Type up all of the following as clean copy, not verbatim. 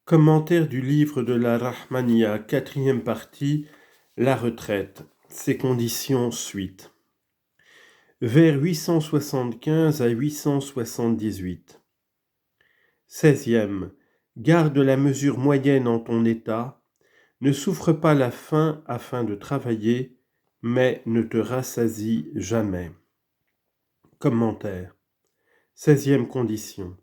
Commentaire du livre de la Rahmaniya, quatrième partie, la retraite, ses conditions suite. Vers 875 à 878. 16e. Garde la mesure moyenne en ton état, ne souffre pas la faim afin de travailler, mais ne te rassasie jamais. Commentaire. 16e condition.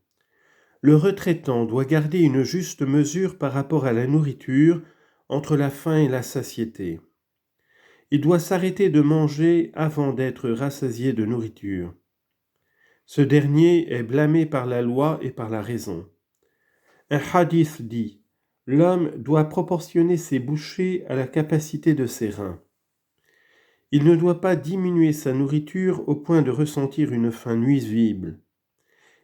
Le retraitant doit garder une juste mesure par rapport à la nourriture entre la faim et la satiété. Il doit s'arrêter de manger avant d'être rassasié de nourriture. Ce dernier est blâmé par la loi et par la raison. Un hadith dit « L'homme doit proportionner ses bouchées à la capacité de ses reins. Il ne doit pas diminuer sa nourriture au point de ressentir une faim nuisible.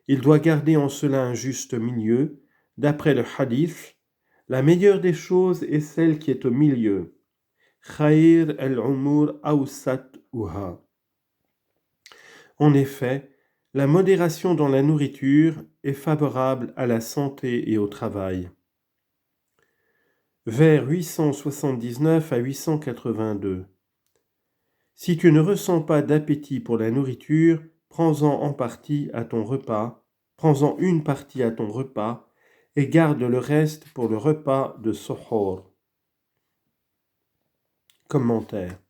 Il doit garder en cela un juste milieu. D'après le hadith, la meilleure des choses est celle qui est au milieu. Khair al-umur awsat uha. En effet, la modération dans la nourriture est favorable à la santé et au travail. Vers 879 à 882. Si tu ne ressens pas d'appétit pour la nourriture, prends-en une partie à ton repas et garde le reste pour le repas de Sohor. Commentaire.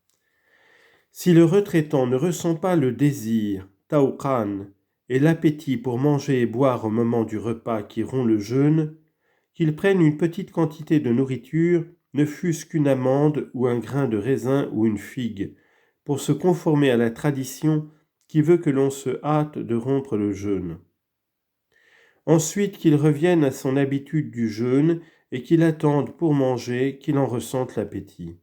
Si le retraitant ne ressent pas le désir, tawqan, et l'appétit pour manger et boire au moment du repas qui rompt le jeûne, qu'il prenne une petite quantité de nourriture, ne fût-ce qu'une amande ou un grain de raisin ou une figue, pour se conformer à la tradition qui veut que l'on se hâte de rompre le jeûne. Ensuite qu'il revienne à son habitude du jeûne et qu'il attende pour manger qu'il en ressente l'appétit.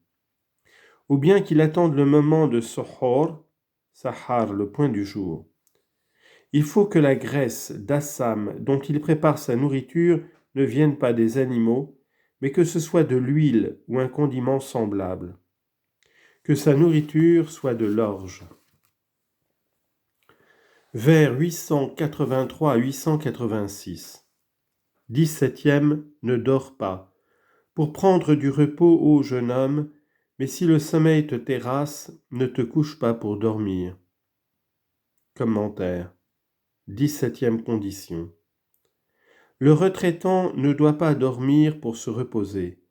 Ou bien qu'il attende le moment de Sohor, Sahar, le point du jour. Il faut que la graisse d'assam dont il prépare sa nourriture ne vienne pas des animaux, mais que ce soit de l'huile ou un condiment semblable. Que sa nourriture soit de l'orge. Vers 883 à 886. 17e, ne dors pas. Pour prendre du repos, ô jeune homme, mais si le sommeil te terrasse, ne te couche pas pour dormir. Commentaire. 17e condition. Le retraitant ne doit pas dormir pour se reposer.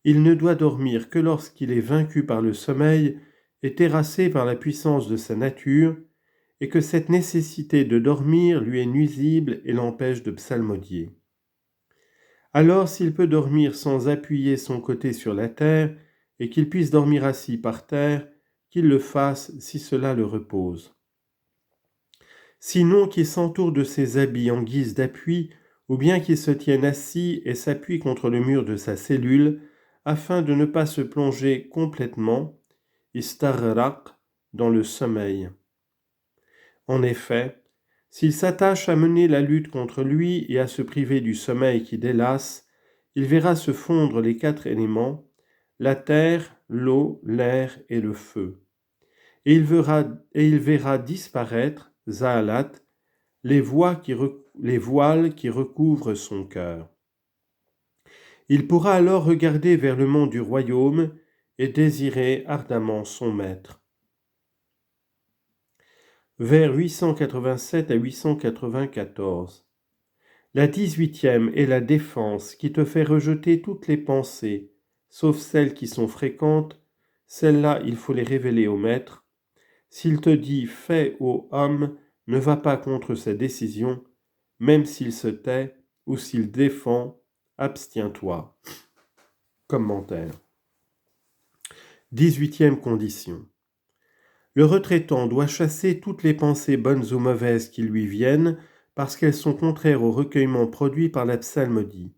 Il ne doit dormir que lorsqu'il est vaincu par le sommeil et terrassé par la puissance de sa nature, et que cette nécessité de dormir lui est nuisible et l'empêche de psalmodier. Alors, s'il peut dormir sans appuyer son côté sur la terre, et qu'il puisse dormir assis par terre, qu'il le fasse si cela le repose. Sinon, qu'il s'entoure de ses habits en guise d'appui, ou bien qu'il se tienne assis et s'appuie contre le mur de sa cellule, afin de ne pas se plonger complètement, istarraq, dans le sommeil. En effet, s'il s'attache à mener la lutte contre lui et à se priver du sommeil qui délasse, il verra se fondre les 4 éléments, la terre, l'eau, l'air et le feu. Et il verra disparaître, zaalat, les voiles qui recouvrent son cœur. Il pourra alors regarder vers le mont du royaume et désirer ardemment son maître. Vers 887 à 894. La 18e est la défense qui te fait rejeter toutes les pensées, sauf celles qui sont fréquentes, celles-là il faut les révéler au maître. S'il te dit « fais, ô homme », ne va pas contre sa décision, même s'il se tait ou s'il défend, abstiens-toi. Commentaire. 18e condition. Le retraitant doit chasser toutes les pensées bonnes ou mauvaises qui lui viennent parce qu'elles sont contraires au recueillement produit par la psalmodie.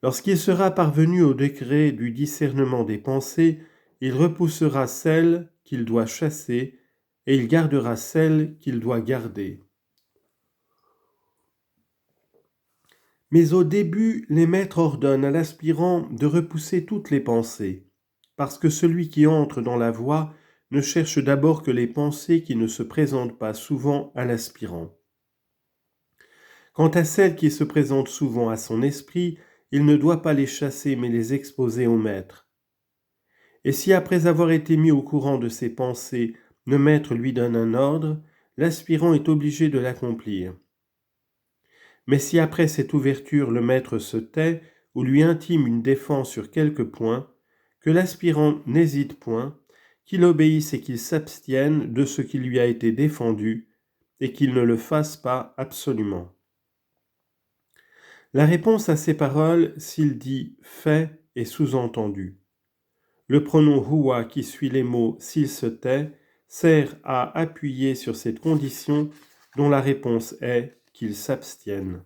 Lorsqu'il sera parvenu au degré du discernement des pensées, il repoussera celles qu'il doit chasser et il gardera celles qu'il doit garder. Mais au début, les maîtres ordonnent à l'aspirant de repousser toutes les pensées, parce que celui qui entre dans la voie ne cherche d'abord que les pensées qui ne se présentent pas souvent à l'aspirant. Quant à celles qui se présentent souvent à son esprit, il ne doit pas les chasser mais les exposer au maître. Et si après avoir été mis au courant de ses pensées, le maître lui donne un ordre, l'aspirant est obligé de l'accomplir. Mais si après cette ouverture le maître se tait ou lui intime une défense sur quelque point, que l'aspirant n'hésite point, qu'il obéisse et qu'il s'abstienne de ce qui lui a été défendu, et qu'il ne le fasse pas absolument. La réponse à ces paroles, s'il dit « fait » est sous-entendue. Le pronom « huwa » qui suit les mots « s'il se tait » sert à appuyer sur cette condition dont la réponse est qu'il s'abstienne.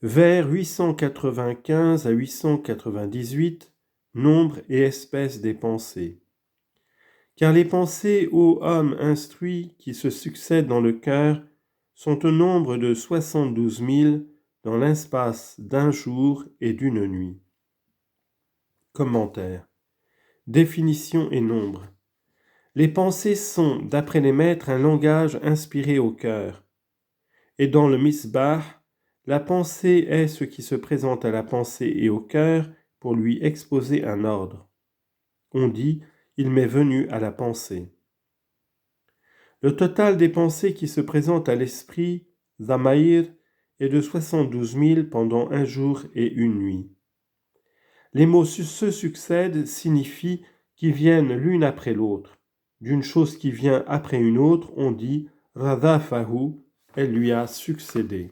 Vers 895 à 898, nombre et espèce des pensées. Car les pensées, ô homme instruit, qui se succèdent dans le cœur, sont au nombre de 72 000 dans l'espace d'un jour et d'une nuit. Commentaire. Définition et nombre. Les pensées sont, d'après les maîtres, un langage inspiré au cœur. Et dans le Misbah, la pensée est ce qui se présente à la pensée et au cœur pour lui exposer un ordre. On dit « il m'est venu à la pensée ». Le total des pensées qui se présentent à l'esprit, Zamaïr, est de 72 000 pendant un jour et une nuit. Les mots se succèdent signifient qu'ils viennent l'une après l'autre. D'une chose qui vient après une autre, on dit « Radhafahu », elle lui a succédé.